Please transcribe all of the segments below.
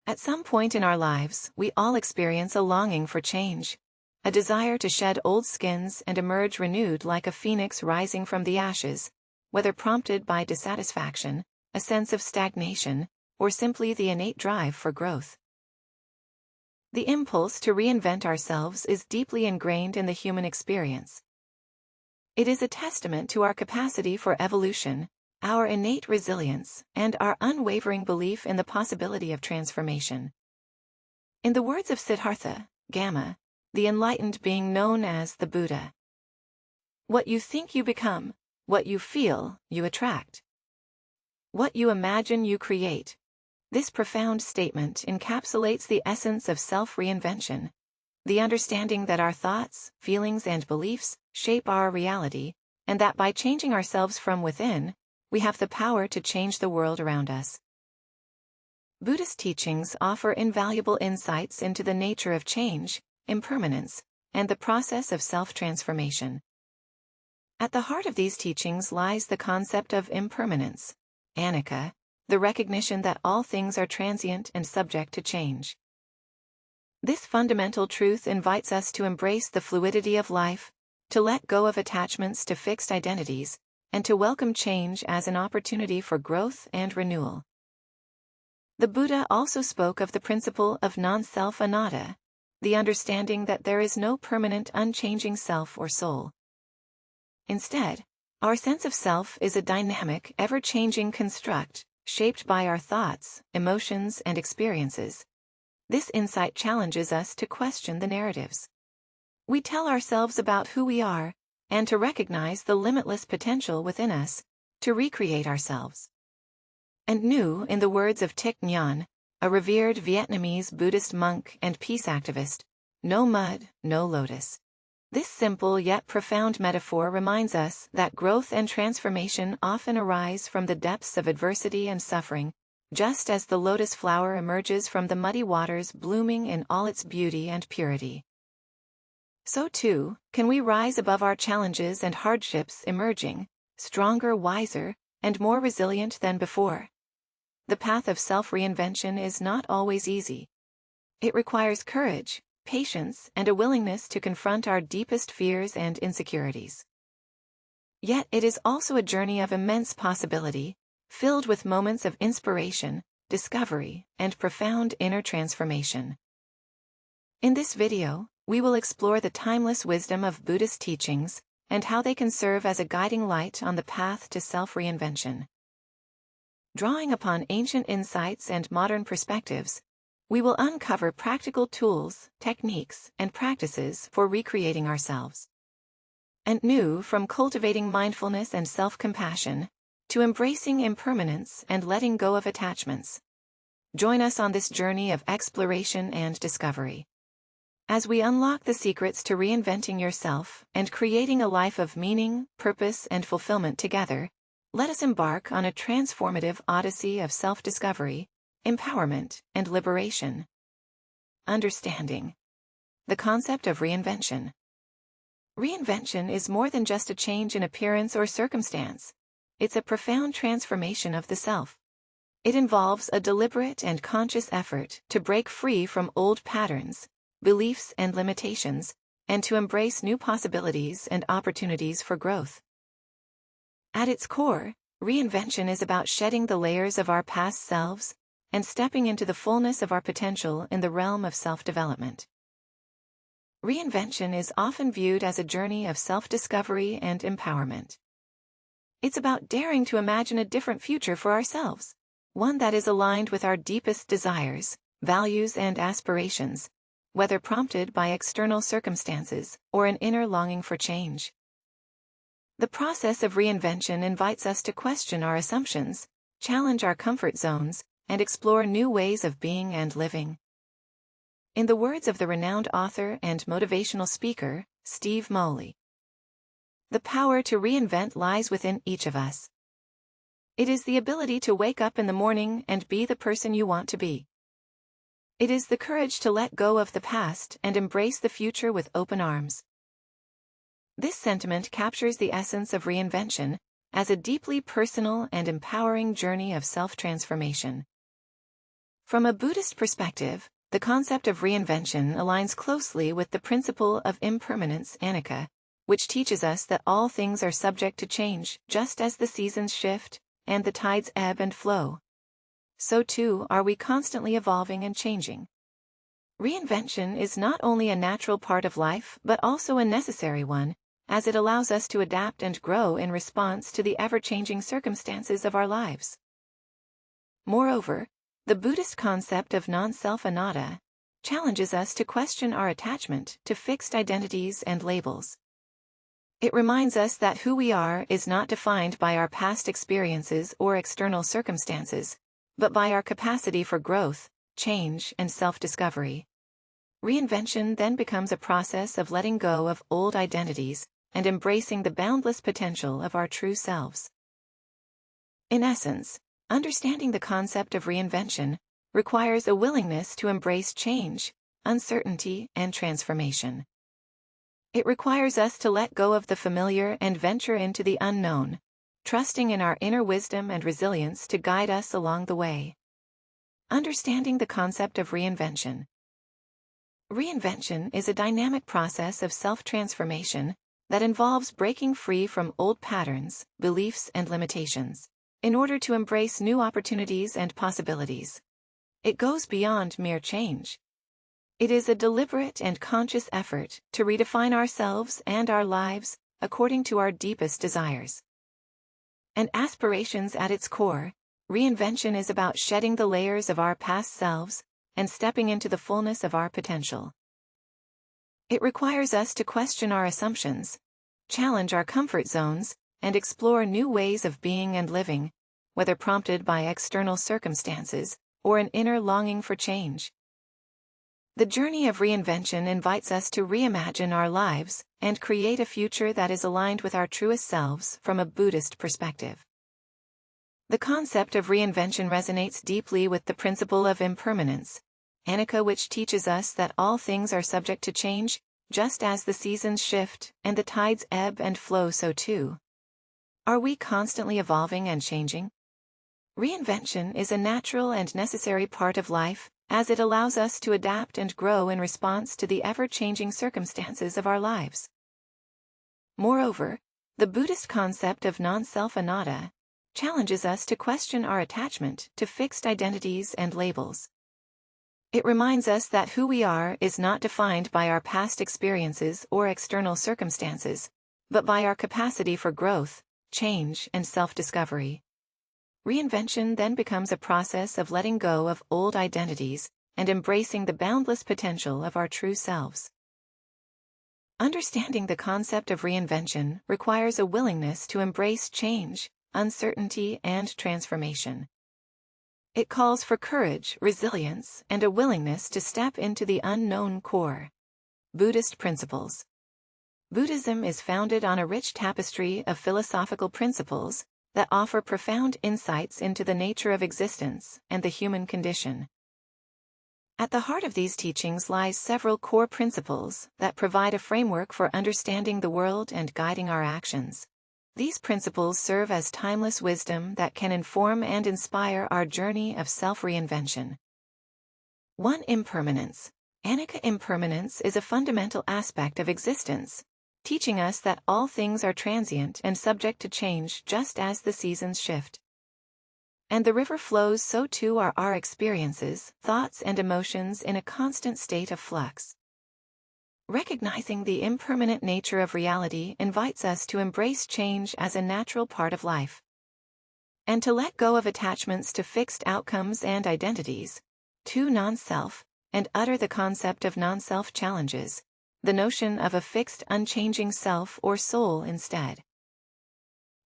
At some point in our lives, we all experience a longing for change, a desire to shed old skins and emerge renewed like a phoenix rising from the ashes, whether prompted by dissatisfaction, a sense of stagnation, or simply the innate drive for growth. The impulse to reinvent ourselves is deeply ingrained in the human experience. It is a testament to our capacity for evolution, our innate resilience, and our unwavering belief in the possibility of transformation. In the words of Siddhartha Gautama, the enlightened being known as the Buddha, what you think you become, what you feel, you attract. What you imagine, you create. This profound statement encapsulates the essence of self-reinvention, the understanding that our thoughts, feelings, and beliefs shape our reality, and that by changing ourselves from within, we have the power to change the world around us. Buddhist teachings offer invaluable insights into the nature of change, impermanence, and the process of self-transformation. At the heart of these teachings lies the concept of impermanence, anicca, the recognition that all things are transient and subject to change. This fundamental truth invites us to embrace the fluidity of life, to let go of attachments to fixed identities, and to welcome change as an opportunity for growth and renewal. The Buddha also spoke of the principle of non-self anatta, the understanding that there is no permanent unchanging self or soul. Instead, our sense of self is a dynamic, ever-changing construct, shaped by our thoughts, emotions, and experiences. This insight challenges us to question the narratives we tell ourselves about who we are, and to recognize the limitless potential within us to recreate ourselves. And new, in the words of Thich Nhat, a revered Vietnamese Buddhist monk and peace activist, no mud, no lotus. This simple yet profound metaphor reminds us that growth and transformation often arise from the depths of adversity and suffering, just as the lotus flower emerges from the muddy waters blooming in all its beauty and purity. So too, can we rise above our challenges and hardships, emerging stronger, wiser, and more resilient than before. The path of self-reinvention is not always easy. It requires courage, patience, and a willingness to confront our deepest fears and insecurities. Yet it is also a journey of immense possibility, filled with moments of inspiration, discovery, and profound inner transformation. In this video, we will explore the timeless wisdom of Buddhist teachings and how they can serve as a guiding light on the path to self-reinvention. Drawing upon ancient insights and modern perspectives, we will uncover practical tools, techniques, and practices for recreating ourselves. And new, from cultivating mindfulness and self-compassion, to embracing impermanence and letting go of attachments. Join us on this journey of exploration and discovery. As we unlock the secrets to reinventing yourself and creating a life of meaning, purpose, and fulfillment together, let us embark on a transformative odyssey of self-discovery, empowerment, and liberation. Understanding the concept of reinvention. Reinvention is more than just a change in appearance or circumstance. It's a profound transformation of the self. It involves a deliberate and conscious effort to break free from old patterns, beliefs, and limitations, and to embrace new possibilities and opportunities for growth. At its core, reinvention is about shedding the layers of our past selves and stepping into the fullness of our potential in the realm of self-development. Reinvention is often viewed as a journey of self-discovery and empowerment. It's about daring to imagine a different future for ourselves, one that is aligned with our deepest desires, values, and aspirations, whether prompted by external circumstances or an inner longing for change. The process of reinvention invites us to question our assumptions, challenge our comfort zones, and explore new ways of being and living. In the words of the renowned author and motivational speaker, Steve Moley, the power to reinvent lies within each of us. It is the ability to wake up in the morning and be the person you want to be. It is the courage to let go of the past and embrace the future with open arms. This sentiment captures the essence of reinvention as a deeply personal and empowering journey of self-transformation. From a Buddhist perspective, the concept of reinvention aligns closely with the principle of impermanence, anicca, which teaches us that all things are subject to change, just as the seasons shift and the tides ebb and flow. So too are we constantly evolving and changing. Reinvention is not only a natural part of life but also a necessary one, as it allows us to adapt and grow in response to the ever-changing circumstances of our lives. Moreover, the Buddhist concept of non-self anatta challenges us to question our attachment to fixed identities and labels. It reminds us that who we are is not defined by our past experiences or external circumstances, but by our capacity for growth, change, and self-discovery. Reinvention then becomes a process of letting go of old identities and embracing the boundless potential of our true selves. In essence, understanding the concept of reinvention requires a willingness to embrace change, uncertainty, and transformation. It requires us to let go of the familiar and venture into the unknown, trusting in our inner wisdom and resilience to guide us along the way. Understanding the concept of reinvention. Reinvention is a dynamic process of self-transformation that involves breaking free from old patterns, beliefs, and limitations, in order to embrace new opportunities and possibilities. It goes beyond mere change. It is a deliberate and conscious effort to redefine ourselves and our lives according to our deepest desires and aspirations. At its core, reinvention is about shedding the layers of our past selves and stepping into the fullness of our potential. It requires us to question our assumptions, challenge our comfort zones, and explore new ways of being and living, whether prompted by external circumstances or an inner longing for change. The journey of reinvention invites us to reimagine our lives and create a future that is aligned with our truest selves from a Buddhist perspective. The concept of reinvention resonates deeply with the principle of impermanence, anicca, which teaches us that all things are subject to change, just as the seasons shift and the tides ebb and flow. So too are we, constantly evolving and changing. Reinvention is a natural and necessary part of life, as it allows us to adapt and grow in response to the ever-changing circumstances of our lives. Moreover, the Buddhist concept of non-self anatta challenges us to question our attachment to fixed identities and labels. It reminds us that who we are is not defined by our past experiences or external circumstances, but by our capacity for growth, change, and self-discovery. Reinvention then becomes a process of letting go of old identities and embracing the boundless potential of our true selves. Understanding the concept of reinvention requires a willingness to embrace change, uncertainty, and transformation. It calls for courage, resilience, and a willingness to step into the unknown. Core Buddhist principles. Buddhism is founded on a rich tapestry of philosophical principles that offer profound insights into the nature of existence and the human condition. At the heart of these teachings lies several core principles that provide a framework for understanding the world and guiding our actions. These principles serve as timeless wisdom that can inform and inspire our journey of self-reinvention. 1. Impermanence. Anicca. Impermanence is a fundamental aspect of existence, teaching us that all things are transient and subject to change, just as the seasons shift and the river flows. So too are our experiences, thoughts, and emotions in a constant state of flux. Recognizing the impermanent nature of reality invites us to embrace change as a natural part of life, and to let go of attachments to fixed outcomes and identities. 2. Non-self, and utter. The concept of non-self challenges the notion of a fixed, unchanging self or soul instead.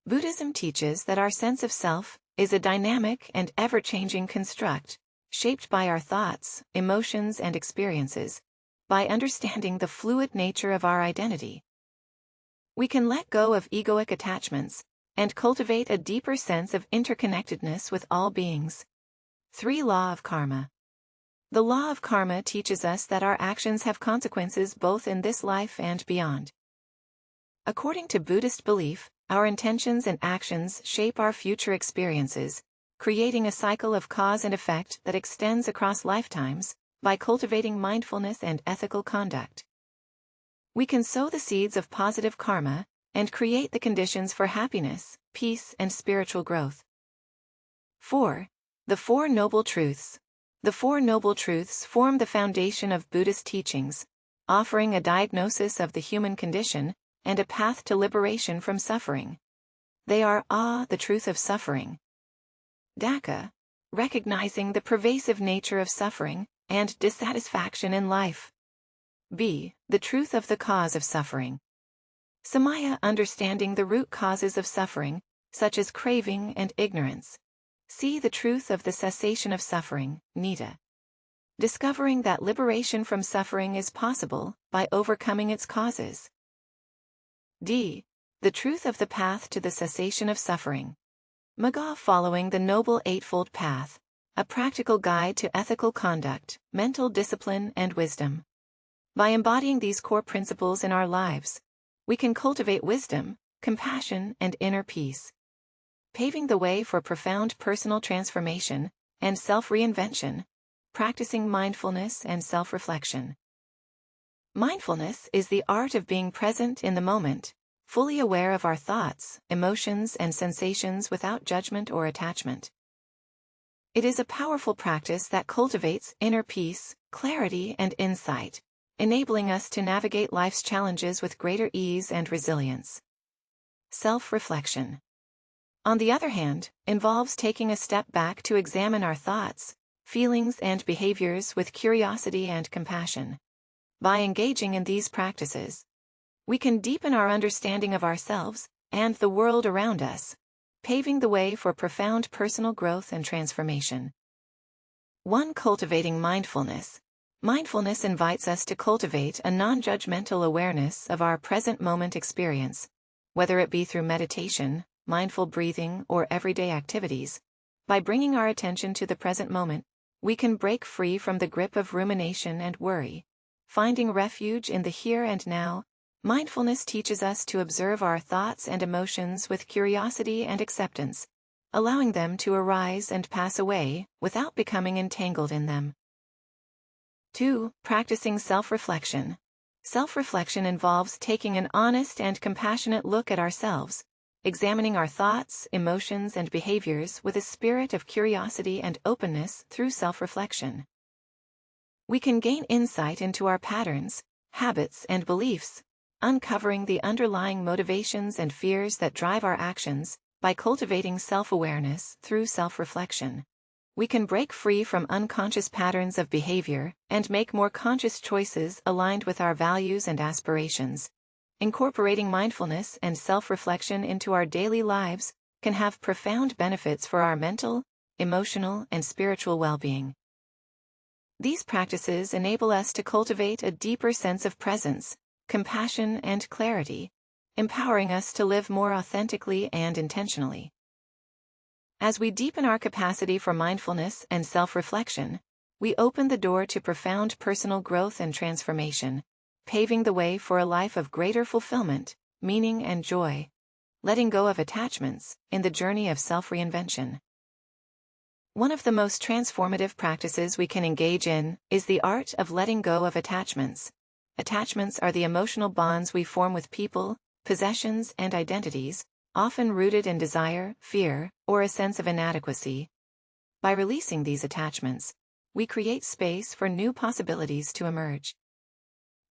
Buddhism teaches that our sense of self is a dynamic and ever-changing construct, shaped by our thoughts, emotions, and experiences. By understanding the fluid nature of our identity, we can let go of egoic attachments and cultivate a deeper sense of interconnectedness with all beings. 3. Law of karma. The law of karma teaches us that our actions have consequences both in this life and beyond. According to Buddhist belief, our intentions and actions shape our future experiences, creating a cycle of cause and effect that extends across lifetimes by cultivating mindfulness and ethical conduct. We can sow the seeds of positive karma and create the conditions for happiness, peace, and spiritual growth. 4. The Four Noble Truths. The Four Noble Truths form the foundation of Buddhist teachings, offering a diagnosis of the human condition and a path to liberation from suffering. They are A. The truth of suffering. Daka, recognizing the pervasive nature of suffering and dissatisfaction in life. B. The truth of the cause of suffering. Samaya, understanding the root causes of suffering, such as craving and ignorance. C. The truth of the cessation of suffering, Nita. Discovering that liberation from suffering is possible by overcoming its causes. D. The truth of the path to the cessation of suffering. Magga, following the Noble Eightfold Path, a practical guide to ethical conduct, mental discipline, and wisdom. By embodying these core principles in our lives, we can cultivate wisdom, compassion, and inner peace, paving the way for profound personal transformation and self-reinvention, practicing mindfulness and self-reflection. Mindfulness is the art of being present in the moment, fully aware of our thoughts, emotions, and sensations without judgment or attachment. It is a powerful practice that cultivates inner peace, clarity, and insight, enabling us to navigate life's challenges with greater ease and resilience. Self-reflection, on the other hand, involves taking a step back to examine our thoughts, feelings, and behaviors with curiosity and compassion. By engaging in these practices, we can deepen our understanding of ourselves and the world around us, paving the way for profound personal growth and transformation. 1. Cultivating mindfulness. Mindfulness invites us to cultivate a non-judgmental awareness of our present moment experience, whether it be through meditation, mindful breathing, or everyday activities. By bringing our attention to the present moment, we can break free from the grip of rumination and worry. Finding refuge in the here and now, mindfulness teaches us to observe our thoughts and emotions with curiosity and acceptance, allowing them to arise and pass away without becoming entangled in them. 2. Practicing self-reflection. Self-reflection involves taking an honest and compassionate look at ourselves, examining our thoughts, emotions, and behaviors with a spirit of curiosity and openness through self-reflection. We can gain insight into our patterns, habits, and beliefs, uncovering the underlying motivations and fears that drive our actions. By cultivating self-awareness through self-reflection, we can break free from unconscious patterns of behavior and make more conscious choices aligned with our values and aspirations. Incorporating mindfulness and self-reflection into our daily lives can have profound benefits for our mental, emotional, and spiritual well-being. These practices enable us to cultivate a deeper sense of presence, compassion, and clarity, empowering us to live more authentically and intentionally. As we deepen our capacity for mindfulness and self-reflection, we open the door to profound personal growth and transformation, paving the way for a life of greater fulfillment, meaning, and joy. Letting go of attachments in the journey of self-reinvention. One of the most transformative practices we can engage in is the art of letting go of attachments. Attachments are the emotional bonds we form with people, possessions, and identities, often rooted in desire, fear, or a sense of inadequacy. By releasing these attachments, we create space for new possibilities to emerge.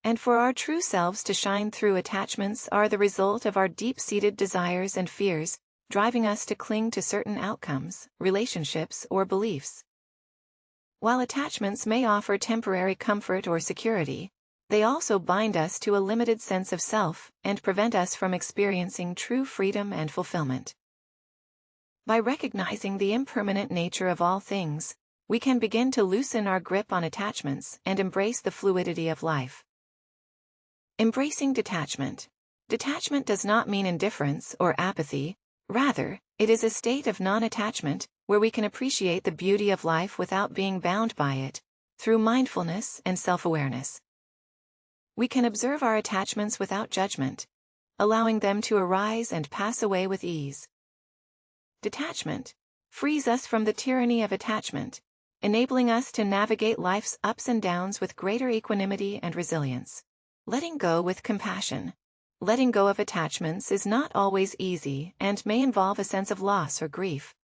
And for our true selves to shine through. Attachments are the result of our deep-seated desires and fears, driving us to cling to certain outcomes, relationships, or beliefs. While attachments may offer temporary comfort or security, they also bind us to a limited sense of self and prevent us from experiencing true freedom and fulfillment. By recognizing the impermanent nature of all things, we can begin to loosen our grip on attachments and embrace the fluidity of life. Embracing detachment. Detachment does not mean indifference or apathy. Rather, it is a state of non-attachment, where we can appreciate the beauty of life without being bound by it, through mindfulness and self-awareness. We can observe our attachments without judgment, allowing them to arise and pass away with ease. Detachment, frees us from the tyranny of attachment, enabling us to navigate life's ups and downs with greater equanimity and resilience. Letting go with compassion. Letting go of attachments is not always easy and may involve a sense of loss or grief.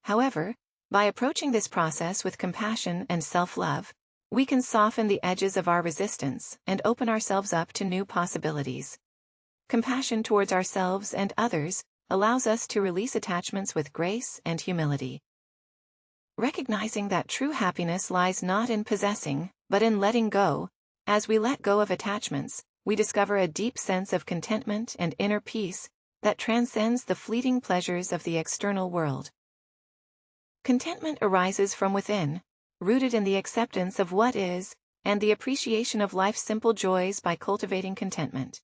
However, by approaching this process with compassion and self-love, we can soften the edges of our resistance and open ourselves up to new possibilities. Compassion towards ourselves and others allows us to release attachments with grace and humility. Recognizing that true happiness lies not in possessing, but in letting go, as we let go of attachments, we discover a deep sense of contentment and inner peace that transcends the fleeting pleasures of the external world. Contentment arises from within, rooted in the acceptance of what is, and the appreciation of life's simple joys. By cultivating contentment,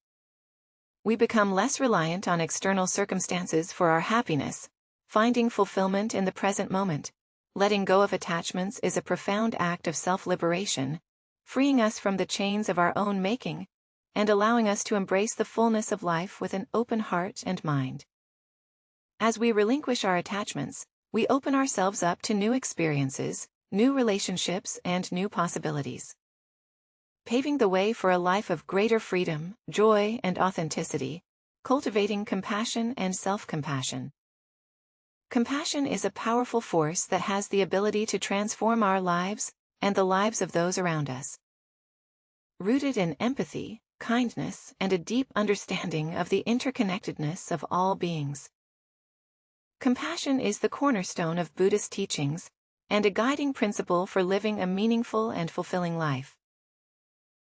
we become less reliant on external circumstances for our happiness, finding fulfillment in the present moment. Letting go of attachments is a profound act of self-liberation, freeing us from the chains of our own making, and allowing us to embrace the fullness of life with an open heart and mind. As we relinquish our attachments, we open ourselves up to new experiences, new relationships, and new possibilities, paving the way for a life of greater freedom, joy, and authenticity. Cultivating compassion and self-compassion. Compassion is a powerful force that has the ability to transform our lives and the lives of those around us. Rooted in empathy, kindness, and a deep understanding of the interconnectedness of all beings. Compassion is the cornerstone of Buddhist teachings and a guiding principle for living a meaningful and fulfilling life.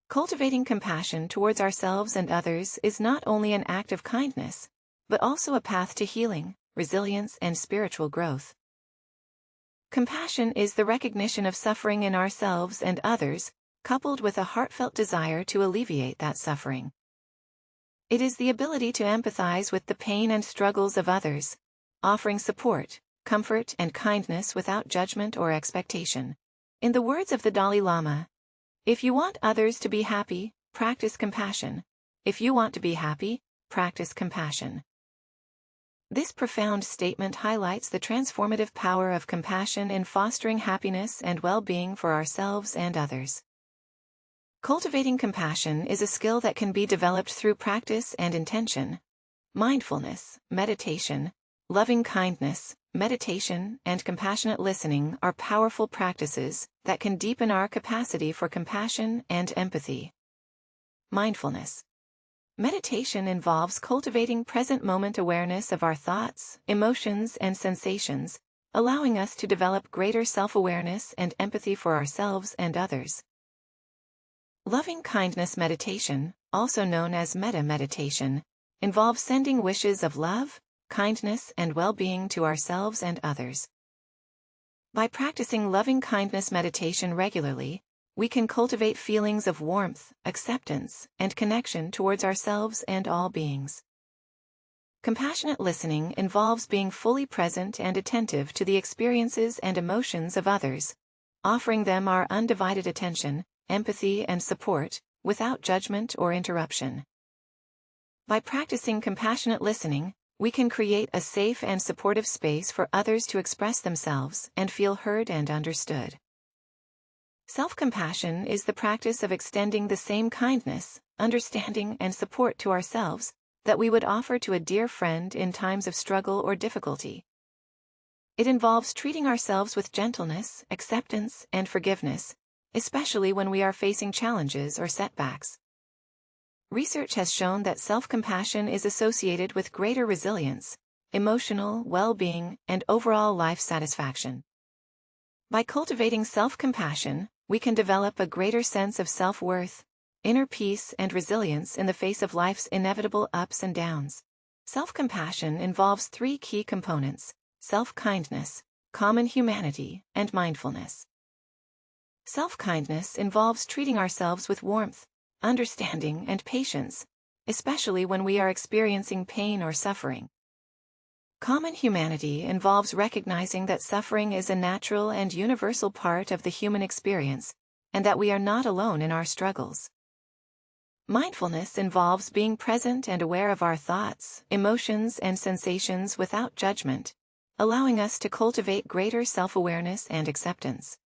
Cultivating compassion towards ourselves and others is not only an act of kindness, but also a path to healing, resilience, and spiritual growth. Compassion is the recognition of suffering in ourselves and others, coupled with a heartfelt desire to alleviate that suffering. It is the ability to empathize with the pain and struggles of others, offering support, comfort, and kindness without judgment or expectation. In the words of the Dalai Lama, "If you want others to be happy, practice compassion. If you want to be happy, practice compassion." This profound statement highlights the transformative power of compassion in fostering happiness and well-being for ourselves and others. Cultivating compassion is a skill that can be developed through practice and intention. Mindfulness, meditation, loving kindness, meditation, and compassionate listening are powerful practices that can deepen our capacity for compassion and empathy. Mindfulness. Meditation involves cultivating present-moment awareness of our thoughts, emotions, and sensations, allowing us to develop greater self-awareness and empathy for ourselves and others. Loving kindness meditation, also known as metta meditation, involves sending wishes of love, kindness, and well-being to ourselves and others. By practicing loving kindness meditation regularly, we can cultivate feelings of warmth, acceptance, and connection towards ourselves and all beings. Compassionate listening involves being fully present and attentive to the experiences and emotions of others, offering them our undivided attention, empathy, and support, without judgment or interruption. By practicing compassionate listening, we can create a safe and supportive space for others to express themselves and feel heard and understood. Self-compassion is the practice of extending the same kindness, understanding, and support to ourselves that we would offer to a dear friend in times of struggle or difficulty. It involves treating ourselves with gentleness, acceptance, and forgiveness, especially when we are facing challenges or setbacks. Research has shown that self-compassion is associated with greater resilience, emotional well-being, and overall life satisfaction. By cultivating self-compassion, we can develop a greater sense of self-worth, inner peace, and resilience in the face of life's inevitable ups and downs. Self-compassion involves three key components: self-kindness, common humanity, and mindfulness. Self-kindness involves treating ourselves with warmth, understanding, and patience, especially when we are experiencing pain or suffering. Common humanity involves recognizing that suffering is a natural and universal part of the human experience, and that we are not alone in our struggles. Mindfulness involves being present and aware of our thoughts, emotions, and sensations without judgment, allowing us to cultivate greater self-awareness and acceptance.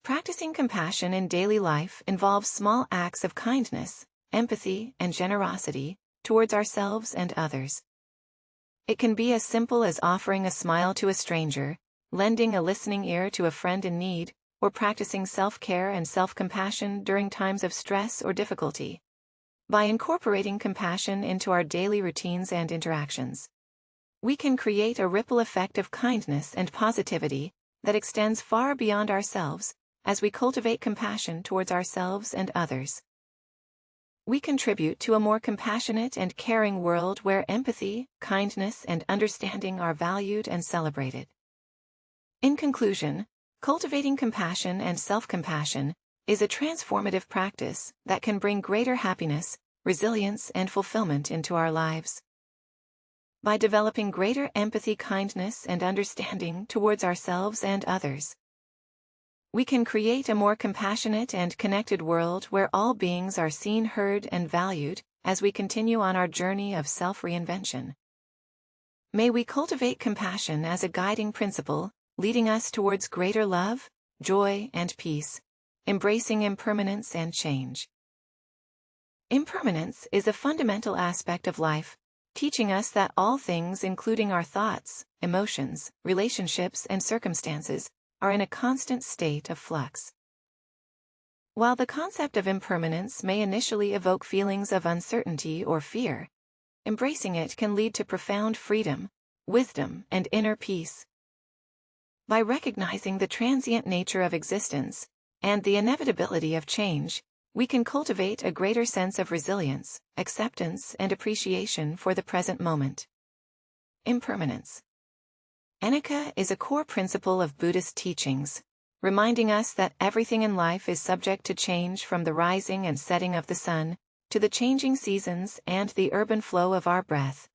Practicing compassion in daily life involves small acts of kindness, empathy, and generosity towards ourselves and others. It can be as simple as offering a smile to a stranger, lending a listening ear to a friend in need, or practicing self-care and self-compassion during times of stress or difficulty. By incorporating compassion into our daily routines and interactions, we can create a ripple effect of kindness and positivity that extends far beyond ourselves as we cultivate compassion towards ourselves and others. We contribute to a more compassionate and caring world where empathy, kindness, and understanding are valued and celebrated. In conclusion, cultivating compassion and self-compassion is a transformative practice that can bring greater happiness, resilience, and fulfillment into our lives. By developing greater empathy, kindness, and understanding towards ourselves and others, we can create a more compassionate and connected world where all beings are seen, heard, and valued as we continue on our journey of self-reinvention. May we cultivate compassion as a guiding principle, leading us towards greater love, joy, and peace, embracing impermanence and change. Impermanence is a fundamental aspect of life, teaching us that all things, including our thoughts, emotions, relationships, and circumstances, are in a constant state of flux. While the concept of impermanence may initially evoke feelings of uncertainty or fear, embracing it can lead to profound freedom, wisdom, and inner peace. By recognizing the transient nature of existence and the inevitability of change, we can cultivate a greater sense of resilience, acceptance, and appreciation for the present moment. Impermanence. Anicca is a core principle of Buddhist teachings, reminding us that everything in life is subject to change, from the rising and setting of the sun to the changing seasons and the ebb and flow of our breath.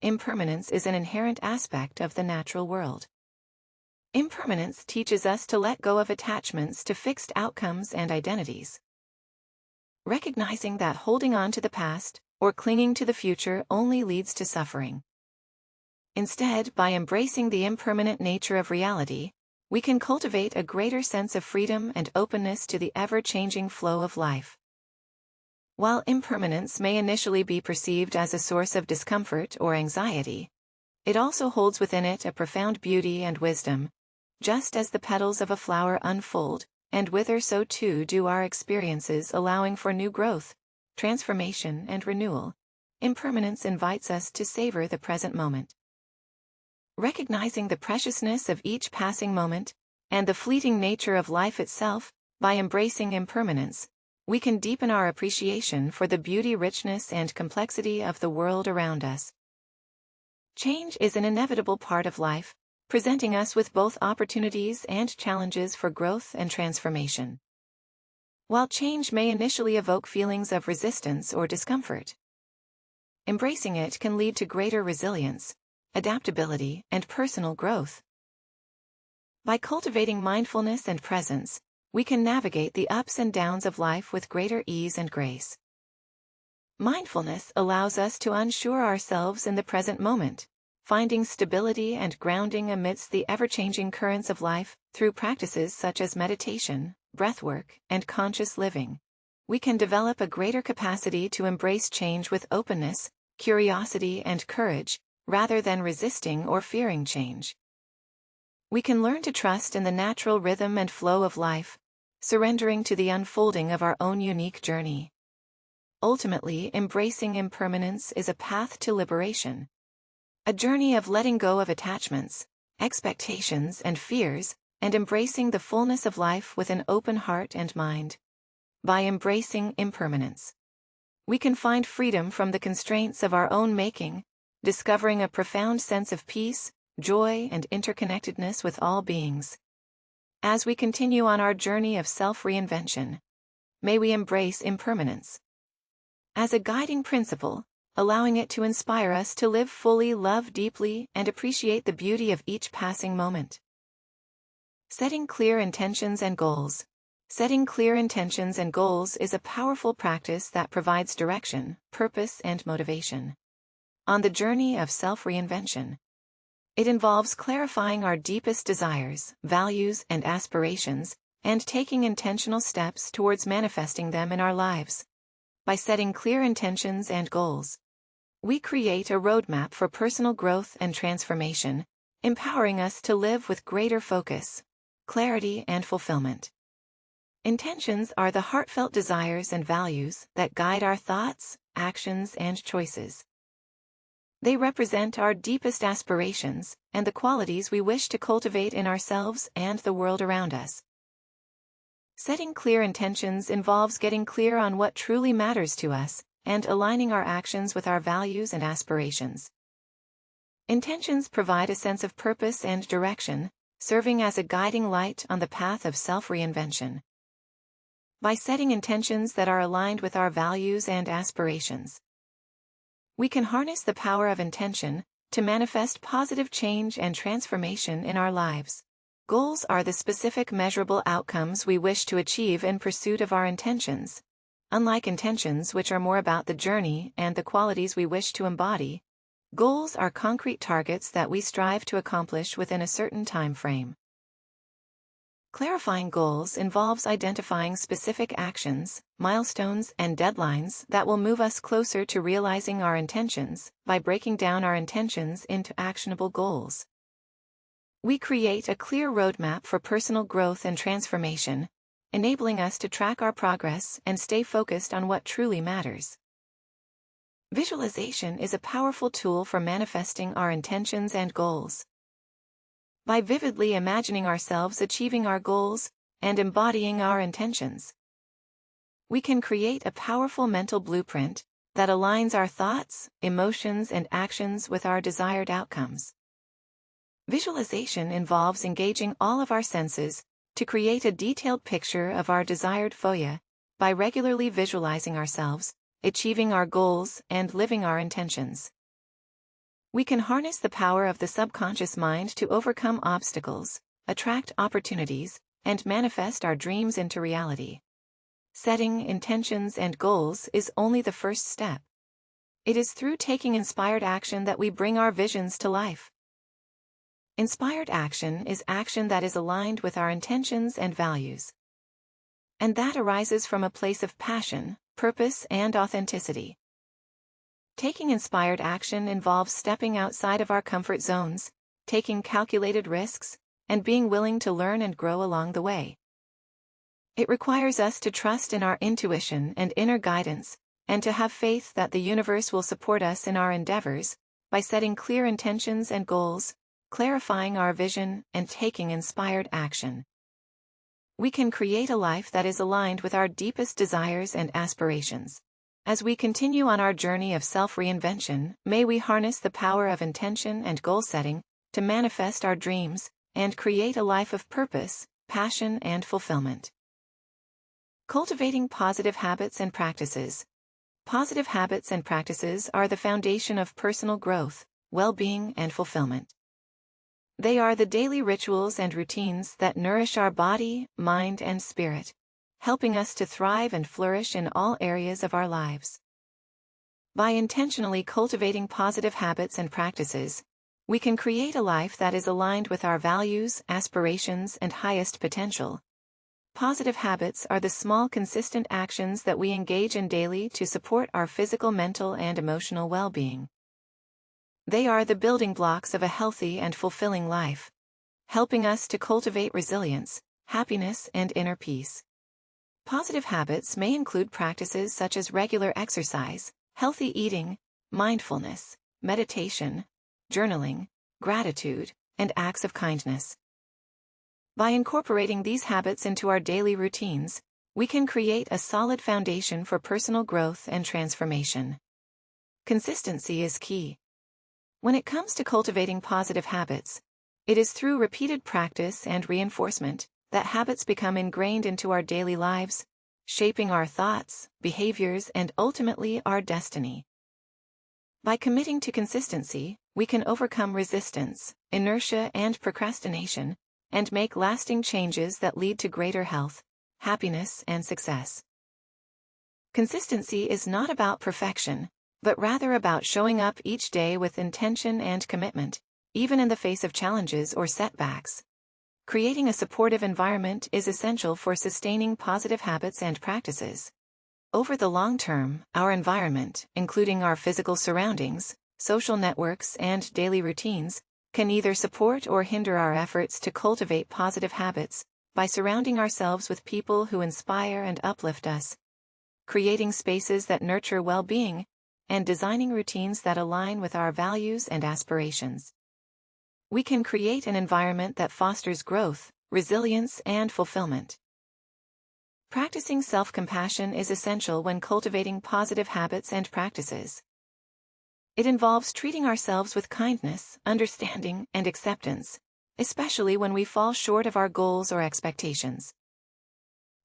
Impermanence is an inherent aspect of the natural world. Impermanence teaches us to let go of attachments to fixed outcomes and identities, recognizing that holding on to the past or clinging to the future only leads to suffering. Instead, by embracing the impermanent nature of reality, we can cultivate a greater sense of freedom and openness to the ever-changing flow of life. While impermanence may initially be perceived as a source of discomfort or anxiety, it also holds within it a profound beauty and wisdom. Just as the petals of a flower unfold and wither, so too do our experiences, allowing for new growth, transformation, and renewal. Impermanence invites us to savor the present moment, recognizing the preciousness of each passing moment and the fleeting nature of life itself. By embracing impermanence, we can deepen our appreciation for the beauty, richness, and complexity of the world around us. Change is an inevitable part of life, presenting us with both opportunities and challenges for growth and transformation. While change may initially evoke feelings of resistance or discomfort, embracing it can lead to greater resilience, adaptability, and personal growth. By cultivating mindfulness and presence, we can navigate the ups and downs of life with greater ease and grace. Mindfulness allows us to unsure ourselves in the present moment, finding stability and grounding amidst the ever-changing currents of life. Through practices such as meditation, breathwork, and conscious living, we can develop a greater capacity to embrace change with openness, curiosity, and courage, rather than resisting or fearing change. We can learn to trust in the natural rhythm and flow of life, surrendering to the unfolding of our own unique journey. Ultimately, embracing impermanence is a path to liberation, a journey of letting go of attachments, expectations, and fears, and embracing the fullness of life with an open heart and mind. By embracing impermanence, we can find freedom from the constraints of our own making, discovering a profound sense of peace, joy, and interconnectedness with all beings. As we continue on our journey of self-reinvention, may we embrace impermanence as a guiding principle, allowing it to inspire us to live fully, love deeply, and appreciate the beauty of each passing moment. Setting clear intentions and goals. Setting clear intentions and goals is a powerful practice that provides direction, purpose, and motivation on the journey of self-reinvention. It involves clarifying our deepest desires, values, and aspirations, and taking intentional steps towards manifesting them in our lives. By setting clear intentions and goals, we create a roadmap for personal growth and transformation, empowering us to live with greater focus, clarity, and fulfillment. Intentions are the heartfelt desires and values that guide our thoughts, actions, and choices. They represent our deepest aspirations and the qualities we wish to cultivate in ourselves and the world around us. Setting clear intentions involves getting clear on what truly matters to us and aligning our actions with our values and aspirations. Intentions provide a sense of purpose and direction, serving as a guiding light on the path of self-reinvention. By setting intentions that are aligned with our values and aspirations, we can harness the power of intention to manifest positive change and transformation in our lives. Goals are the specific measurable outcomes we wish to achieve in pursuit of our intentions. Unlike intentions, which are more about the journey and the qualities we wish to embody, goals are concrete targets that we strive to accomplish within a certain time frame. Clarifying goals involves identifying specific actions, milestones, and deadlines that will move us closer to realizing our intentions. By breaking down our intentions into actionable goals, we create a clear roadmap for personal growth and transformation, enabling us to track our progress and stay focused on what truly matters. Visualization is a powerful tool for manifesting our intentions and goals. By vividly imagining ourselves achieving our goals and embodying our intentions, we can create a powerful mental blueprint that aligns our thoughts, emotions, and actions with our desired outcomes. Visualization involves engaging all of our senses to create a detailed picture of our desired foya. By regularly visualizing ourselves achieving our goals and living our intentions, we can harness the power of the subconscious mind to overcome obstacles, attract opportunities, and manifest our dreams into reality. Setting intentions and goals is only the first step. It is through taking inspired action that we bring our visions to life. Inspired action is action that is aligned with our intentions and values, and that arises from a place of passion, purpose, and authenticity. Taking inspired action involves stepping outside of our comfort zones, taking calculated risks, and being willing to learn and grow along the way. It requires us to trust in our intuition and inner guidance, and to have faith that the universe will support us in our endeavors. By setting clear intentions and goals, clarifying our vision, and taking inspired action, we can create a life that is aligned with our deepest desires and aspirations. As we continue on our journey of self-reinvention, may we harness the power of intention and goal setting to manifest our dreams and create a life of purpose, passion, and fulfillment. Cultivating positive habits and practices. Positive habits and practices are the foundation of personal growth, well-being, and fulfillment. They are the daily rituals and routines that nourish our body, mind, and spirit, helping us to thrive and flourish in all areas of our lives. By intentionally cultivating positive habits and practices, we can create a life that is aligned with our values, aspirations, and highest potential. Positive habits are the small, consistent actions that we engage in daily to support our physical, mental, and emotional well-being. They are the building blocks of a healthy and fulfilling life, helping us to cultivate resilience, happiness, and inner peace. Positive habits may include practices such as regular exercise, healthy eating, mindfulness, meditation, journaling, gratitude, and acts of kindness. By incorporating these habits into our daily routines, we can create a solid foundation for personal growth and transformation. Consistency is key. When it comes to cultivating positive habits, it is through repeated practice and reinforcement that habits become ingrained into our daily lives, shaping our thoughts, behaviors, and ultimately our destiny. By committing to consistency, we can overcome resistance, inertia, and procrastination, and make lasting changes that lead to greater health, happiness, and success. Consistency is not about perfection, but rather about showing up each day with intention and commitment, even in the face of challenges or setbacks. Creating a supportive environment is essential for sustaining positive habits and practices. Over the long term, our environment, including our physical surroundings, social networks, and daily routines, can either support or hinder our efforts to cultivate positive habits by surrounding ourselves with people who inspire and uplift us, creating spaces that nurture well-being, and designing routines that align with our values and aspirations. We can create an environment that fosters growth, resilience, and fulfillment. Practicing self-compassion is essential when cultivating positive habits and practices. It involves treating ourselves with kindness, understanding, and acceptance, especially when we fall short of our goals or expectations.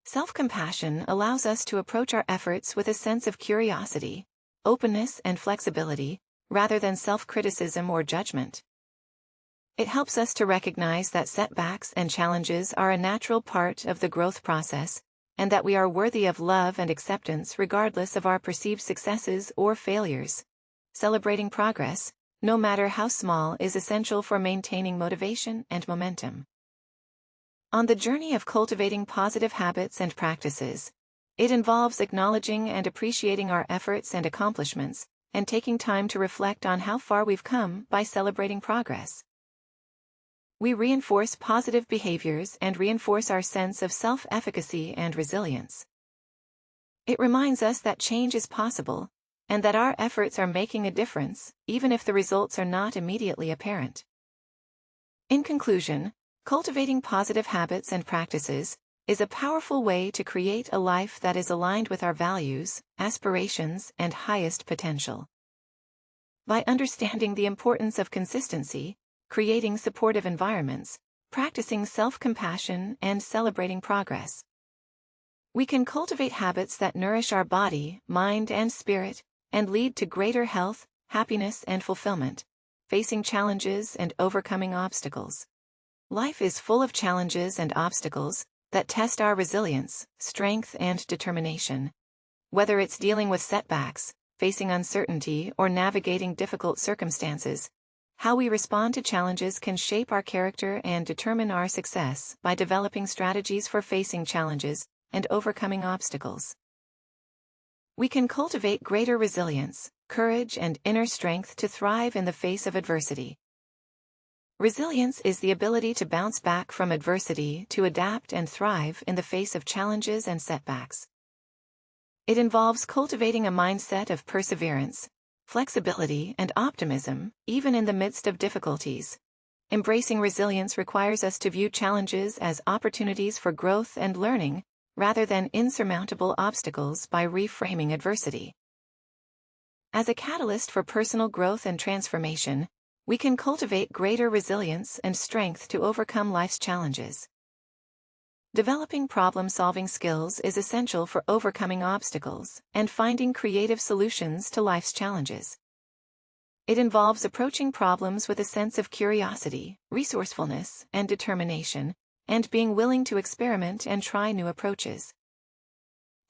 Self-compassion allows us to approach our efforts with a sense of curiosity, openness, and flexibility, rather than self-criticism or judgment. It helps us to recognize that setbacks and challenges are a natural part of the growth process, and that we are worthy of love and acceptance regardless of our perceived successes or failures. Celebrating progress, no matter how small, is essential for maintaining motivation and momentum. On the journey of cultivating positive habits and practices, it involves acknowledging and appreciating our efforts and accomplishments, and taking time to reflect on how far we've come by celebrating progress. We reinforce positive behaviors and reinforce our sense of self-efficacy and resilience. It reminds us that change is possible, and that our efforts are making a difference, even if the results are not immediately apparent. In conclusion, cultivating positive habits and practices is a powerful way to create a life that is aligned with our values, aspirations, and highest potential. By understanding the importance of consistency, creating supportive environments, practicing self-compassion, and celebrating progress, we can cultivate habits that nourish our body, mind, and spirit, and lead to greater health, happiness, and fulfillment, facing challenges and overcoming obstacles. Life is full of challenges and obstacles that test our resilience, strength, and determination. Whether it's dealing with setbacks, facing uncertainty, or navigating difficult circumstances, how we respond to challenges can shape our character and determine our success by developing strategies for facing challenges and overcoming obstacles. We can cultivate greater resilience, courage, and inner strength to thrive in the face of adversity. Resilience is the ability to bounce back from adversity, to adapt and thrive in the face of challenges and setbacks. It involves cultivating a mindset of perseverance, flexibility, and optimism, even in the midst of difficulties. Embracing resilience requires us to view challenges as opportunities for growth and learning, rather than insurmountable obstacles by reframing adversity. As a catalyst for personal growth and transformation, we can cultivate greater resilience and strength to overcome life's challenges. Developing problem-solving skills is essential for overcoming obstacles and finding creative solutions to life's challenges. It involves approaching problems with a sense of curiosity, resourcefulness, and determination, and being willing to experiment and try new approaches.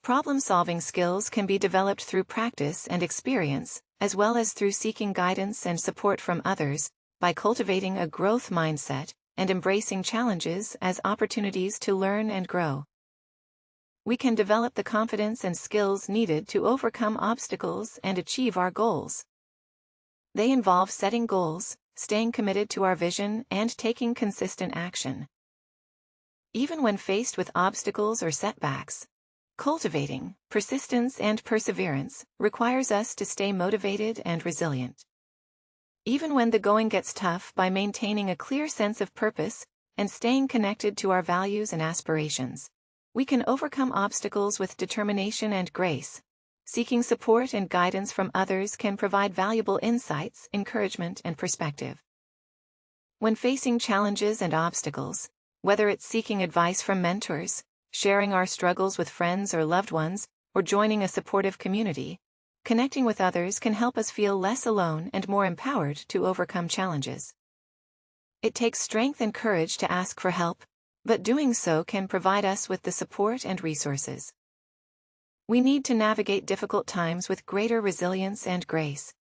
Problem-solving skills can be developed through practice and experience, as well as through seeking guidance and support from others, by cultivating a growth mindset and embracing challenges as opportunities to learn and grow. We can develop the confidence and skills needed to overcome obstacles and achieve our goals. They involve setting goals, staying committed to our vision, and taking consistent action. Even when faced with obstacles or setbacks, cultivating persistence and perseverance requires us to stay motivated and resilient. Even when the going gets tough, by maintaining a clear sense of purpose and staying connected to our values and aspirations, we can overcome obstacles with determination and grace. Seeking support and guidance from others can provide valuable insights, encouragement, and perspective. When facing challenges and obstacles, whether it's seeking advice from mentors, sharing our struggles with friends or loved ones, or joining a supportive community, connecting with others can help us feel less alone and more empowered to overcome challenges. It takes strength and courage to ask for help, but doing so can provide us with the support and resources we need to navigate difficult times with greater resilience and grace.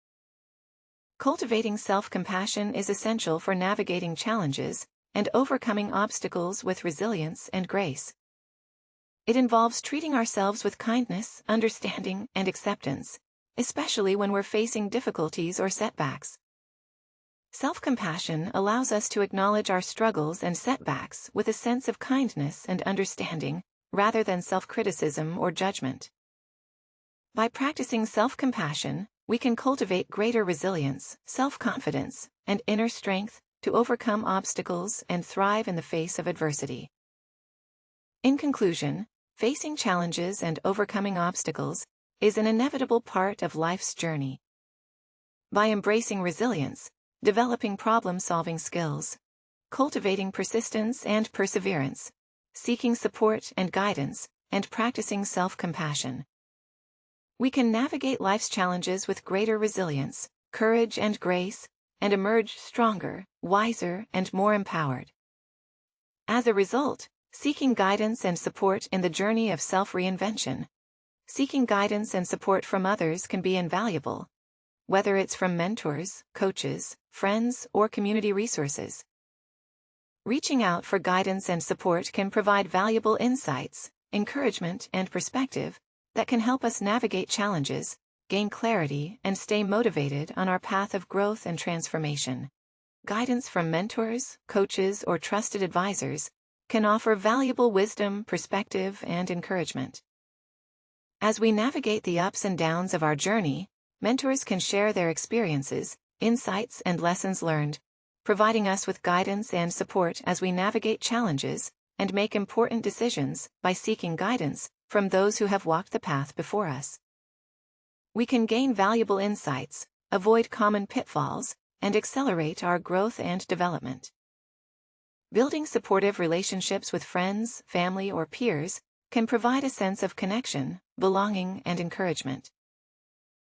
Cultivating self-compassion is essential for navigating challenges and overcoming obstacles with resilience and grace. It involves treating ourselves with kindness, understanding, and acceptance, especially when we're facing difficulties or setbacks. Self-compassion allows us to acknowledge our struggles and setbacks with a sense of kindness and understanding, rather than self-criticism or judgment. By practicing self-compassion, we can cultivate greater resilience, self-confidence, and inner strength to overcome obstacles and thrive in the face of adversity. In conclusion, facing challenges and overcoming obstacles is an inevitable part of life's journey. By embracing resilience, developing problem-solving skills, cultivating persistence and perseverance, seeking support and guidance, and practicing self-compassion, we can navigate life's challenges with greater resilience, courage, and grace, and emerge stronger, wiser, and more empowered. As a result, seeking guidance and support in the journey of self-reinvention. Seeking guidance and support from others can be invaluable, whether it's from mentors, coaches, friends, or community resources. Reaching out for guidance and support can provide valuable insights, encouragement, and perspective that can help us navigate challenges, gain clarity, and stay motivated on our path of growth and transformation. Guidance from mentors, coaches, or trusted advisors can offer valuable wisdom, perspective, and encouragement. As we navigate the ups and downs of our journey, mentors can share their experiences, insights, and lessons learned, providing us with guidance and support as we navigate challenges and make important decisions. By seeking guidance from those who have walked the path before us, we can gain valuable insights, avoid common pitfalls, and accelerate our growth and development. Building supportive relationships with friends, family, or peers can provide a sense of connection, belonging, and encouragement.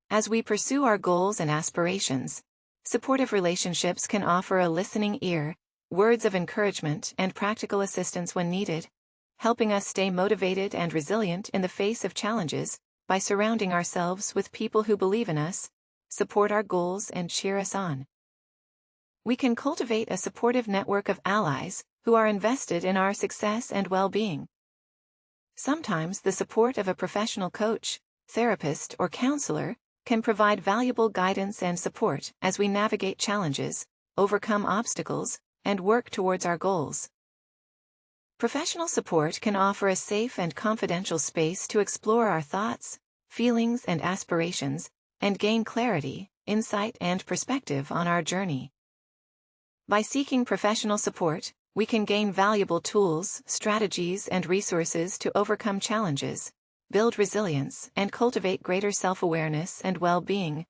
As we pursue our goals and aspirations, supportive relationships can offer a listening ear, words of encouragement, and practical assistance when needed, helping us stay motivated and resilient in the face of challenges. By surrounding ourselves with people who believe in us, support our goals, and cheer us on, we can cultivate a supportive network of allies who are invested in our success and well-being. Sometimes the support of a professional coach, therapist, or counselor can provide valuable guidance and support as we navigate challenges, overcome obstacles, and work towards our goals. Professional support can offer a safe and confidential space to explore our thoughts, feelings, and aspirations, and gain clarity, insight, and perspective on our journey. By seeking professional support, we can gain valuable tools, strategies, and resources to overcome challenges, build resilience, and cultivate greater self-awareness and well-being.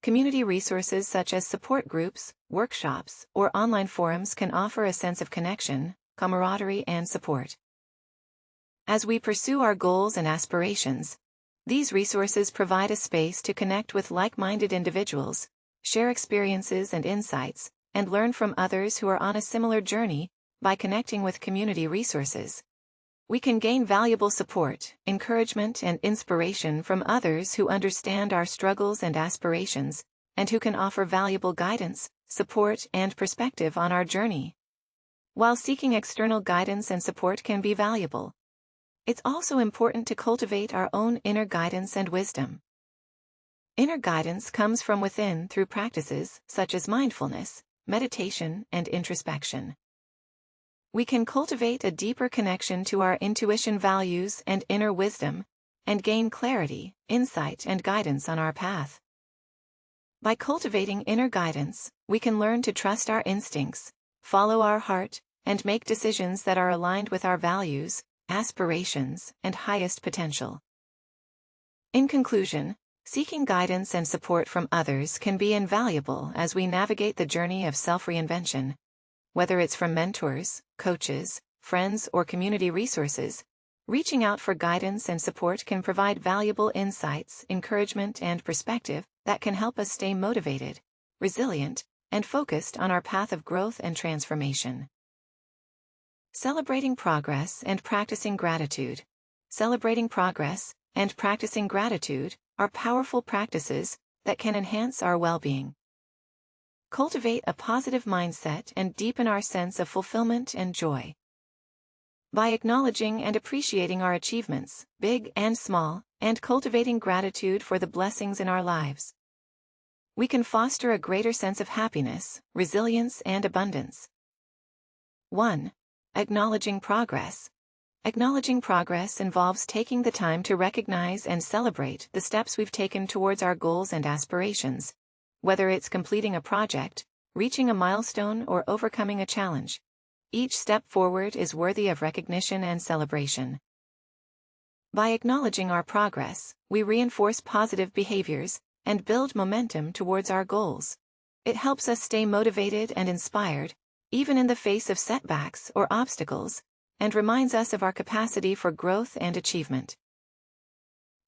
Community resources such as support groups, workshops, or online forums can offer a sense of connection, camaraderie, and support. As we pursue our goals and aspirations, these resources provide a space to connect with like-minded individuals, share experiences and insights, and learn from others who are on a similar journey. By connecting with community resources, we can gain valuable support, encouragement, and inspiration from others who understand our struggles and aspirations, and who can offer valuable guidance, support, and perspective on our journey. While seeking external guidance and support can be valuable, it's also important to cultivate our own inner guidance and wisdom. Inner guidance comes from within through practices such as mindfulness, meditation, and introspection. We can cultivate a deeper connection to our intuition, values, and inner wisdom, and gain clarity, insight, and guidance on our path. By cultivating inner guidance, we can learn to trust our instincts, follow our heart, and make decisions that are aligned with our values, aspirations, and highest potential. In conclusion, seeking guidance and support from others can be invaluable as we navigate the journey of self-reinvention. Whether it's from mentors, coaches, friends, or community resources, reaching out for guidance and support can provide valuable insights, encouragement, and perspective that can help us stay motivated, resilient, and focused on our path of growth and transformation. Celebrating progress and practicing gratitude. Celebrating progress and practicing gratitude are powerful practices that can enhance our well-being. cultivate a positive mindset and deepen our sense of fulfillment and joy. By acknowledging and appreciating our achievements, big and small, and cultivating gratitude for the blessings in our lives, we can foster a greater sense of happiness, resilience, and abundance. 1. Acknowledging progress. Acknowledging progress involves taking the time to recognize and celebrate the steps we've taken towards our goals and aspirations, whether it's completing a project, reaching a milestone, or overcoming a challenge. Each step forward is worthy of recognition and celebration. By acknowledging our progress, we reinforce positive behaviors and build momentum towards our goals. It helps us stay motivated and inspired, even in the face of setbacks or obstacles, and reminds us of our capacity for growth and achievement.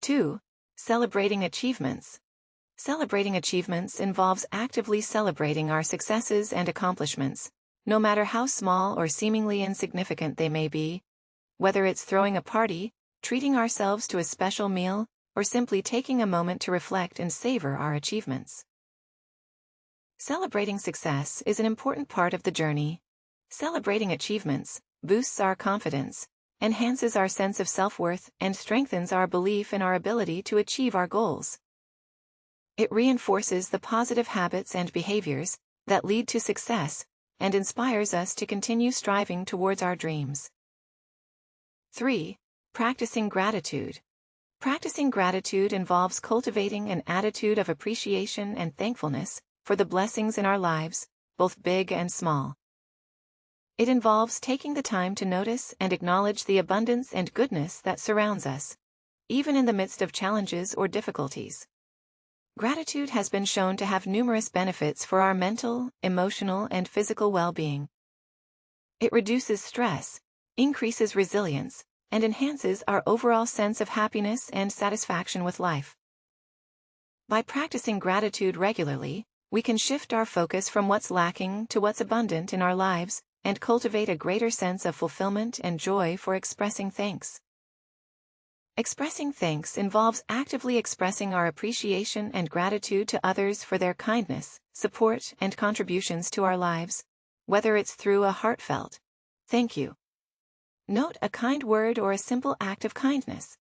2. Celebrating achievements. Celebrating achievements involves actively celebrating our successes and accomplishments, no matter how small or seemingly insignificant they may be, whether it's throwing a party, treating ourselves to a special meal, or simply taking a moment to reflect and savor our achievements. Celebrating success is an important part of the journey. Celebrating achievements boosts our confidence, enhances our sense of self-worth, and strengthens our belief in our ability to achieve our goals. It reinforces the positive habits and behaviors that lead to success and inspires us to continue striving towards our dreams. 3. Practicing gratitude. Practicing gratitude involves cultivating an attitude of appreciation and thankfulness for the blessings in our lives, both big and small. It involves taking the time to notice and acknowledge the abundance and goodness that surrounds us, even in the midst of challenges or difficulties. Gratitude has been shown to have numerous benefits for our mental, emotional, and physical well-being. It reduces stress, increases resilience, and enhances our overall sense of happiness and satisfaction with life. By practicing gratitude regularly, we can shift our focus from what's lacking to what's abundant in our lives and cultivate a greater sense of fulfillment and joy for expressing thanks. Expressing thanks involves actively expressing our appreciation and gratitude to others for their kindness, support, and contributions to our lives, whether it's through a heartfelt thank you note, a kind word, or a simple act of kindness.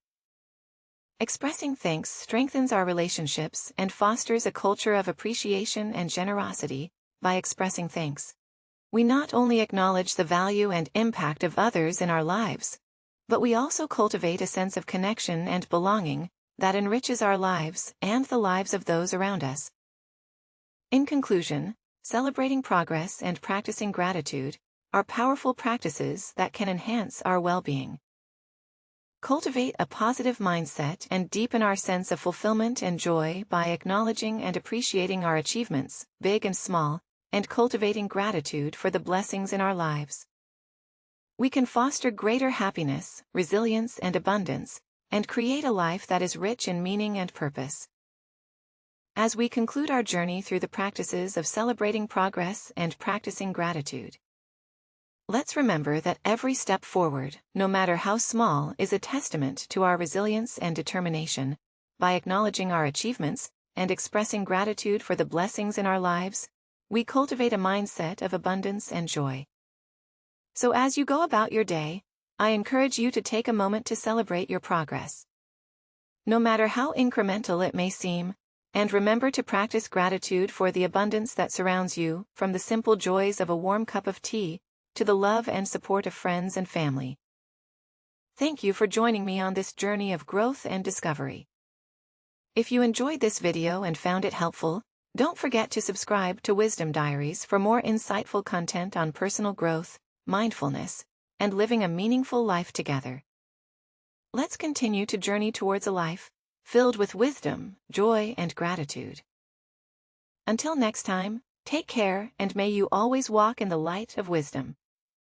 Expressing thanks strengthens our relationships and fosters a culture of appreciation and generosity. By expressing thanks, we not only acknowledge the value and impact of others in our lives, but we also cultivate a sense of connection and belonging that enriches our lives and the lives of those around us. In conclusion, celebrating progress and practicing gratitude are powerful practices that can enhance our well-being. Cultivate a positive mindset and deepen our sense of fulfillment and joy by acknowledging and appreciating our achievements, big and small, and cultivating gratitude for the blessings in our lives. We can foster greater happiness, resilience, and abundance, and create a life that is rich in meaning and purpose. As we conclude our journey through the practices of celebrating progress and practicing gratitude, let's remember that every step forward, no matter how small, is a testament to our resilience and determination. By acknowledging our achievements and expressing gratitude for the blessings in our lives, we cultivate a mindset of abundance and joy. So as you go about your day, I encourage you to take a moment to celebrate your progress, no matter how incremental it may seem, and remember to practice gratitude for the abundance that surrounds you, from the simple joys of a warm cup of tea to the love and support of friends and family. Thank you for joining me on this journey of growth and discovery. If you enjoyed this video and found it helpful, don't forget to subscribe to Wisdom Diaries for more insightful content on personal growth, mindfulness, and living a meaningful life together. Let's continue to journey towards a life filled with wisdom, joy, and gratitude. Until next time, take care, and may you always walk in the light of wisdom.